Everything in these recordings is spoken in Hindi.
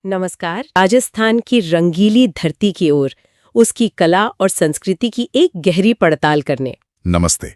नमस्कार। राजस्थान की रंगीली धरती की ओर उसकी कला और संस्कृति की एक गहरी पड़ताल करने। नमस्ते।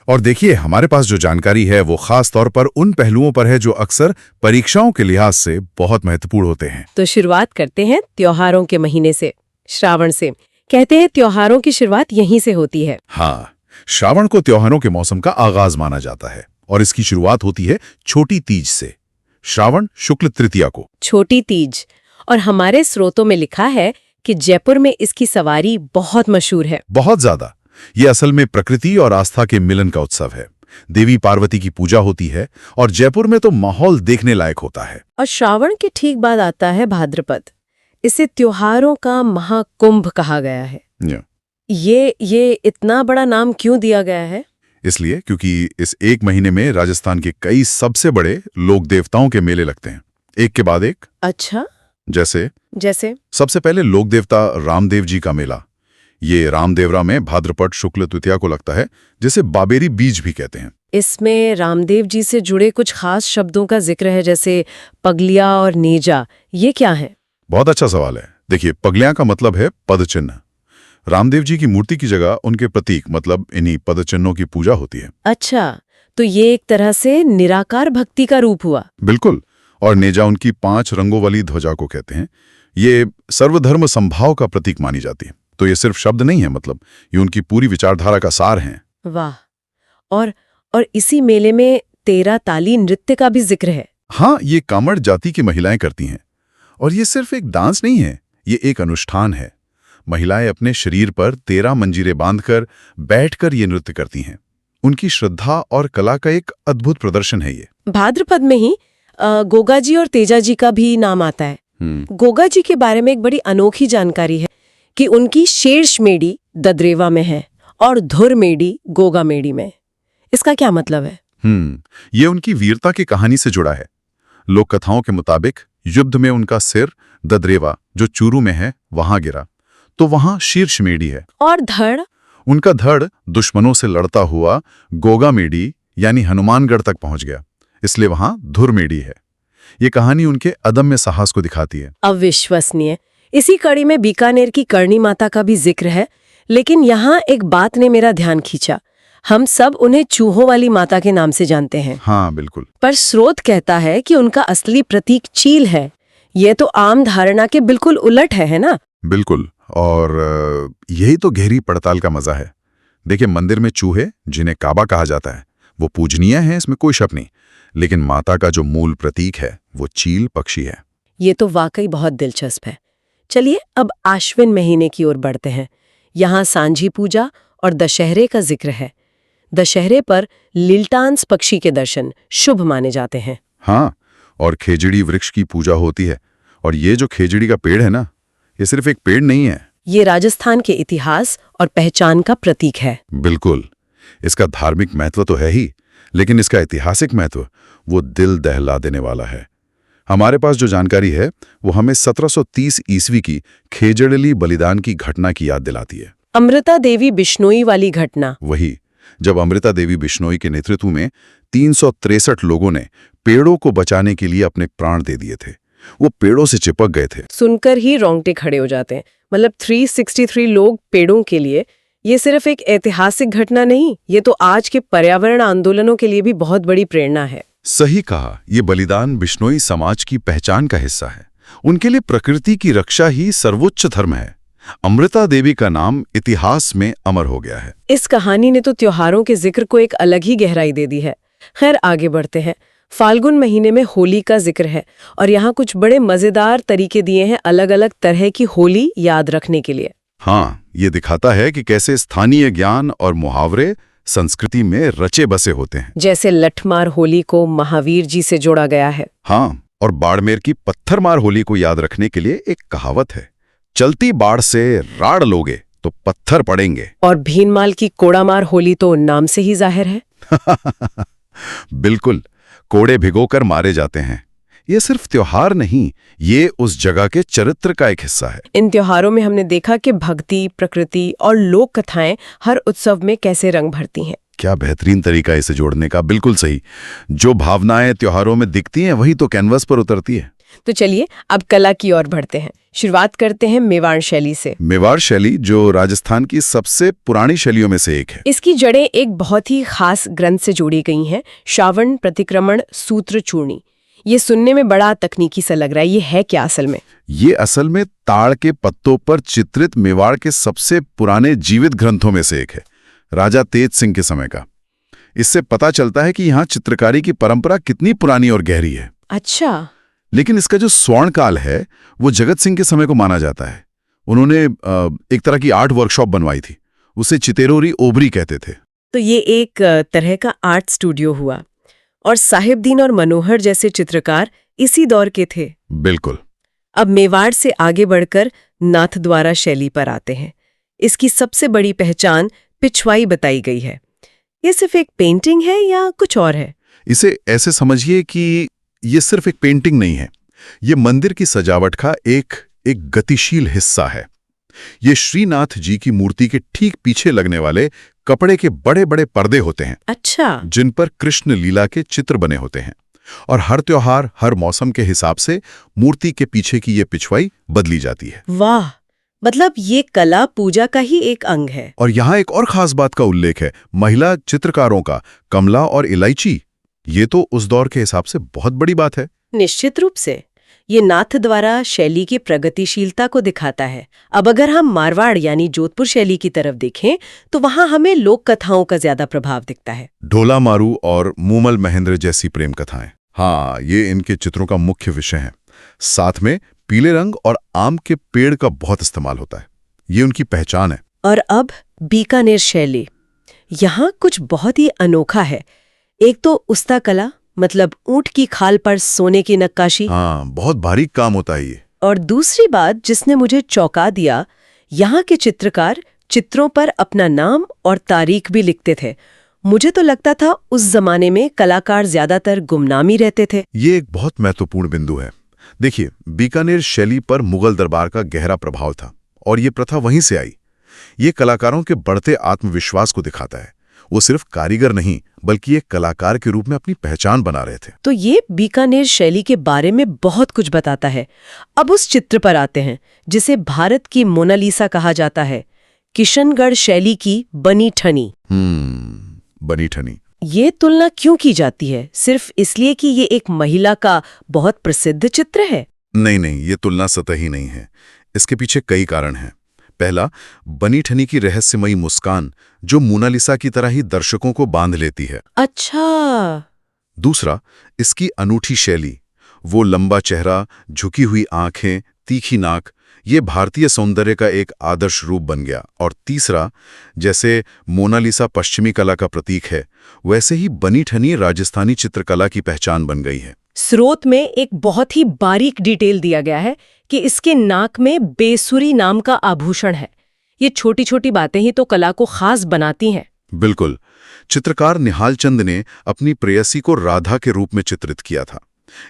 और देखिए, हमारे पास जो जानकारी है वो खास तौर पर उन पहलुओं पर है जो अक्सर परीक्षाओं के लिहाज से बहुत महत्वपूर्ण होते हैं। तो शुरुआत करते हैं त्योहारों के महीने से, श्रावण से। कहते हैं त्योहारों की शुरुआत यहीं से होती है। हाँ, श्रावण को त्योहारों के मौसम का आगाज माना जाता है और इसकी शुरुआत होती है छोटी तीज से, श्रावण शुक्ल तृतीया को। छोटी तीज। और हमारे स्रोतों में लिखा है कि जयपुर में इसकी सवारी बहुत मशहूर है। बहुत ज्यादा। ये असल में प्रकृति और आस्था के मिलन का उत्सव है। देवी पार्वती की पूजा होती है और जयपुर में तो माहौल देखने लायक होता है। और श्रावण के ठीक बाद आता है भाद्रपद। इसे त्योहारों का महाकुंभ कहा गया है। ये इतना बड़ा नाम क्यों दिया गया है? इसलिए क्योंकि इस एक महीने में राजस्थान के कई सबसे बड़े लोक देवताओं के मेले लगते हैं, एक के बाद एक। अच्छा, जैसे सबसे पहले लोक देवता रामदेव जी का मेला। ये रामदेवरा में भाद्रपद शुक्ल तृतीया को लगता है, जिसे बाबेरी बीज भी कहते हैं। इसमें रामदेव जी से जुड़े कुछ खास शब्दों का जिक्र है, जैसे पगलिया और नेजा। ये क्या है? बहुत अच्छा सवाल है। देखिए, पगलियां का मतलब है पद चिन्ह। रामदेव जी की मूर्ति की जगह उनके प्रतीक मतलब इन्हीं पद चिन्हों की पूजा होती है। अच्छा, तो ये एक तरह से निराकार भक्ति का रूप हुआ। बिल्कुल। और नेजा उनकी 5 रंगों वाली ध्वजा को कहते हैं। ये सर्वधर्म संभाव का प्रतीक मानी जाती है। तो ये सिर्फ शब्द नहीं है, मतलब ये उनकी पूरी विचारधारा का सार है। वाह। और इसी मेले में 13 ताली नृत्य का भी जिक्र है। हाँ, ये कामड़ जाति की महिलाएं करती हैं। और ये सिर्फ एक डांस नहीं है, ये एक अनुष्ठान है। महिलाएं अपने शरीर पर 13 मंजीरें बांधकर बैठकर ये नृत्य करती हैं। उनकी श्रद्धा और कला का एक अद्भुत प्रदर्शन है ये। भाद्रपद में ही गोगा जी और तेजा जी का भी नाम आता है। गोगा जी के बारे में एक बड़ी अनोखी जानकारी है कि उनकी शीर्ष मेडी ददरेवा में है और धुर मेडी गोगा मेडी में। इसका क्या मतलब है? ये उनकी वीरता की कहानी से जुड़ा है। लोक कथाओं के मुताबिक युद्ध में उनका सिर ददरेवा, जो चूरू में है, वहां गिरा, तो वहां शीर्ष मेडी है। और धड़? उनका धड़ दुश्मनों से लड़ता हुआ गोगा मेडी यानी हनुमानगढ़ तक पहुंच गया, इसलिए वहां धुर मेडी है। ये कहानी उनके अदम्य साहस को दिखाती है। अविश्वसनीय। इसी कड़ी में बीकानेर की करणी माता का भी जिक्र है, लेकिन यहाँ एक बात ने मेरा ध्यान खींचा। हम सब उन्हें चूहों वाली माता के नाम से जानते हैं। हाँ, बिल्कुल। पर स्रोत कहता है कि उनका असली प्रतीक चील है। ये तो आम धारणा के बिल्कुल उलट है ना? बिल्कुल। और यही तो गहरी पड़ताल का मजा है। देखिए, मंदिर में चूहे, जिन्हें काबा कहा जाता है, वो पूजनीय है, इसमें कोई शक नहीं। लेकिन माता का जो मूल प्रतीक है वो चील पक्षी है। ये तो वाकई बहुत दिलचस्प है। चलिए अब आश्विन महीने की ओर बढ़ते हैं। यहाँ सांझी पूजा और दशहरे का जिक्र है। दशहरे पर लिलटांस पक्षी के दर्शन शुभ माने जाते हैं। हाँ, और खेजड़ी वृक्ष की पूजा होती है। और ये जो खेजड़ी का पेड़ है ना, ये सिर्फ एक पेड़ नहीं है, ये राजस्थान के इतिहास और पहचान का प्रतीक है। बिल्कुल। इसका धार्मिक महत्व तो है ही, लेकिन इसका ऐतिहासिक महत्व वो दिल दहला देने वाला है। हमारे पास जो जानकारी है वो हमें 1730 ईस्वी की खेजड़ली बलिदान की घटना की याद दिलाती है। अमृता देवी बिश्नोई वाली घटना। वही, जब अमृता देवी बिश्नोई के नेतृत्व में 363 लोगों ने पेड़ों को बचाने के लिए अपने प्राण दे दिए थे। वो पेड़ों से चिपक गए थे। सुनकर ही रोंगटे खड़े हो जाते हैं। मतलब 363 लोग पेड़ों के लिए। ये सिर्फ एक ऐतिहासिक घटना नहीं, ये तो आज के पर्यावरण आंदोलनों के लिए भी बहुत बड़ी प्रेरणा है। सही कहा। ये बलिदान बिश्नोई समाज की पहचान का हिस्सा है। उनके लिए प्रकृति की रक्षा ही सर्वोच्च धर्म है। अमृता देवी का नाम इतिहास में अमर हो गया है। इस कहानी ने तो त्योहारों के जिक्र को एक अलग ही गहराई दे दी है। खैर, आगे बढ़ते हैं। फाल्गुन महीने में होली का जिक्र है और यहाँ कुछ बड़े मजेदार तरीके दिए हैं अलग अलग तरह की होली याद रखने के लिए। हाँ, ये दिखाता है कि कैसे स्थानीय ज्ञान और मुहावरे संस्कृति में रचे बसे होते हैं। जैसे लठमार होली को महावीर जी से जोड़ा गया है। हाँ, और बाड़मेर की पत्थरमार होली को याद रखने के लिए एक कहावत है, चलती बाढ़ से राड़ लोगे तो पत्थर पड़ेंगे। और भीनमाल की कोड़ामार होली तो नाम से ही जाहिर है। बिल्कुल, कोड़े भिगोकर मारे जाते हैं। ये सिर्फ त्योहार नहीं, ये उस जगह के चरित्र का एक हिस्सा है। इन त्योहारों में हमने देखा कि भक्ति, प्रकृति और लोक कथाएं हर उत्सव में कैसे रंग भरती हैं। क्या बेहतरीन तरीका इसे जोड़ने का। बिल्कुल सही। जो भावनाएं त्योहारों में दिखती हैं वही तो कैनवस पर उतरती है। तो चलिए अब कला की ओर बढ़ते हैं। शुरुआत करते हैं मेवाड़ शैली से। मेवाड़ शैली जो राजस्थान की सबसे पुरानी शैलियों में से एक है। इसकी जड़ें एक बहुत ही खास ग्रंथ से जोड़ी गई हैं, श्रावण प्रतिक्रमण सूत्र चूर्णी। ये सुनने में बड़ा तकनीकी सा लग रहा है, ये है क्या असल में? ये असल में ताड़ के पत्तों पर चित्रित मेवाड़ के सबसे पुराने जीवित ग्रंथों में से एक है, राजा तेज सिंह के समय का। इससे पता चलता है कि यहाँ चित्रकारी की परंपरा कितनी पुरानी और गहरी है। अच्छा। लेकिन इसका जो स्वर्ण काल है वो जगत सिंह के समय को माना जाता है। उन्होंने एक तरह की आर्ट वर्कशॉप बनवाई थी, उसे चितेरोरी ओबरी कहते थे। तो ये एक तरह का आर्ट स्टूडियो हुआ, और साहिबदीन और मनोहर जैसे चित्रकार इसी दौर के थे। बिल्कुल। अब मेवाड़ से आगे बढ़कर नाथद्वारा शैली पर आते हैं। इसकी सबसे बड़ी पहचान पिछवाई बताई गई है। ये सिर्फ एक पेंटिंग है या कुछ और है? इसे ऐसे समझिए कि ये सिर्फ एक पेंटिंग नहीं है, ये मंदिर की सजावट का एक गतिशील हिस्सा है। ये श्रीनाथ जी की मूर्ति के ठीक पीछे लगने वाले कपड़े के बड़े बड़े पर्दे होते हैं। अच्छा। जिन पर कृष्ण लीला के चित्र बने होते हैं, और हर त्योहार, हर मौसम के हिसाब से मूर्ति के पीछे की ये पिछवाई बदली जाती है। वाह, मतलब ये कला पूजा का ही एक अंग है। और यहाँ एक और खास बात का उल्लेख है, महिला चित्रकारों का, कमला और इलायची। ये तो उस दौर के हिसाब से बहुत बड़ी बात है। निश्चित रूप से ये नाथद्वारा शैली की प्रगतिशीलता को दिखाता है। अब अगर हम मारवाड़ यानी जोधपुर शैली की तरफ देखें तो वहां हमें लोक कथाओं का ज्यादा प्रभाव दिखता है। ढोला मारू और मूमल महेंद्र जैसी प्रेम कथाएं, हाँ, ये इनके चित्रों का मुख्य विषय है। साथ में पीले रंग और आम के पेड़ का बहुत इस्तेमाल होता है, ये उनकी पहचान है। और अब बीकानेर शैली, यहाँ कुछ बहुत ही अनोखा है। एक तो उस्ता कला, मतलब ऊंट की खाल पर सोने की नक्काशी। हाँ, बहुत बारीक काम होता है ये। और दूसरी बात जिसने मुझे चौंका दिया, यहाँ के चित्रकार चित्रों पर अपना नाम और तारीख भी लिखते थे। मुझे तो लगता था उस जमाने में कलाकार ज्यादातर गुमनामी रहते थे। ये एक बहुत महत्वपूर्ण बिंदु है। देखिए, बीकानेर शैली पर मुगल दरबार का गहरा प्रभाव था, और ये प्रथा वहीं से आई। ये कलाकारों के बढ़ते आत्मविश्वास को दिखाता है। वो सिर्फ कारीगर नहीं, बल्कि एक कलाकार के रूप में अपनी पहचान बना रहे थे। तो ये बीकानेर शैली के बारे में बहुत कुछ बताता है। अब उस चित्र पर आते हैं जिसे भारत की मोनालिसा कहा जाता है, किशनगढ़ शैली की बनी ठनी। बनी ठनी। ये तुलना क्यों की जाती है? सिर्फ इसलिए कि ये एक महिला का बहुत प्रसिद्ध चित्र है? नहीं, ये तुलना सतही नहीं है। इसके पीछे कई कारण हैं। पहला, बनी ठनी की रहस्यमयी मुस्कान जो मोनालिसा की तरह ही दर्शकों को बांध लेती है। अच्छा। दूसरा, इसकी अनूठी शैली, वो लंबा चेहरा, झुकी हुई आंखें, तीखी नाक, ये भारतीय सौंदर्य का एक आदर्श रूप बन गया। और तीसरा, जैसे मोनालिसा पश्चिमी कला का प्रतीक है, वैसे ही बनी ठनी राजस्थानी चित्रकला की पहचान बन गई है। स्रोत में एक बहुत ही बारीक डिटेल दिया गया है कि इसके नाक में बेसुरी नाम का आभूषण है। ये छोटी छोटी बातें ही तो कला को खास बनाती हैं। बिल्कुल। चित्रकार निहाल चंद ने अपनी प्रेयसी को राधा के रूप में चित्रित किया था।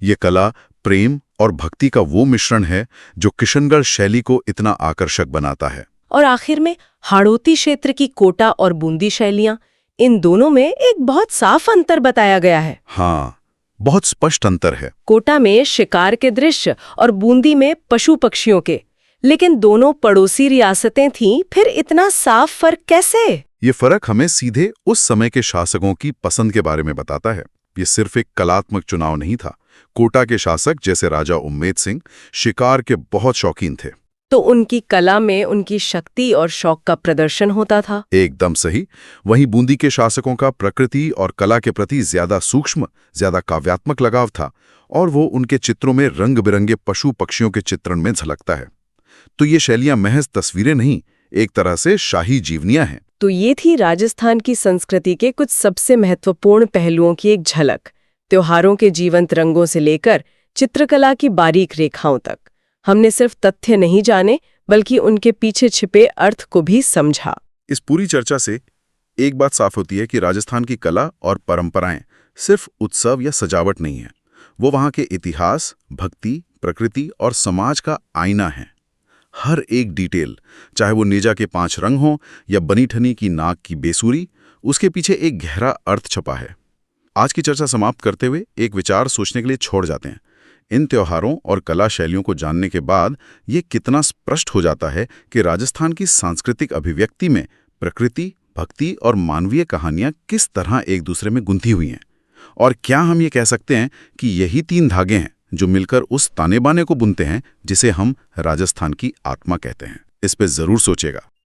ये कला प्रेम और भक्ति का वो मिश्रण है जो किशनगढ़ शैली को इतना आकर्षक बनाता है। और आखिर में हाड़ौती क्षेत्र की कोटा और बूंदी शैलियां, इन दोनों में एक बहुत साफ अंतर बताया गया है। हाँ, बहुत स्पष्ट अंतर है। कोटा में शिकार के दृश्य और बूंदी में पशु पक्षियों के। लेकिन दोनों पड़ोसी रियासतें थीं, फिर इतना साफ फर्क कैसे? ये फर्क हमें सीधे उस समय के शासकों की पसंद के बारे में बताता है। ये सिर्फ एक कलात्मक चुनाव नहीं था। कोटा के शासक जैसे राजा उम्मेद सिंह शिकार के बहुत शौकीन थे, तो उनकी कला में उनकी शक्ति और शौक का प्रदर्शन होता था। एकदम सही। वहीं बूंदी के शासकों का प्रकृति और कला के प्रति ज्यादा सूक्ष्म, ज्यादा काव्यात्मक लगाव था, और वो उनके चित्रों में रंग बिरंगे पशु पक्षियों के चित्रण में झलकता है। तो ये शैलियां महज तस्वीरें नहीं, एक तरह से शाही जीवनियां हैं। तो ये थी राजस्थान की संस्कृति के कुछ सबसे महत्वपूर्ण पहलुओं की एक झलक। त्योहारों के जीवंत रंगों से लेकर चित्रकला की बारीक रेखाओं तक हमने सिर्फ तथ्य नहीं जाने, बल्कि उनके पीछे छिपे अर्थ को भी समझा। इस पूरी चर्चा से एक बात साफ होती है कि राजस्थान की कला और परंपराएं सिर्फ उत्सव या सजावट नहीं है। वो वहाँ के इतिहास, भक्ति, प्रकृति और समाज का आईना है। हर एक डिटेल, चाहे वो नेजा के 5 रंग हों या बनी ठनी की नाक की बेसुरी, उसके पीछे एक गहरा अर्थ छपा है। आज की चर्चा समाप्त करते हुए एक विचार सोचने के लिए छोड़ जाते हैं। इन त्योहारों और कला शैलियों को जानने के बाद ये कितना स्पष्ट हो जाता है कि राजस्थान की सांस्कृतिक अभिव्यक्ति में प्रकृति, भक्ति और मानवीय कहानियां किस तरह एक दूसरे में गुंथी हुई हैं। और क्या हम ये कह सकते हैं कि यही 3 धागे हैं जो मिलकर उस ताने बाने को बुनते हैं जिसे हम राजस्थान की आत्मा कहते हैं। इस पे जरूर सोचेगा।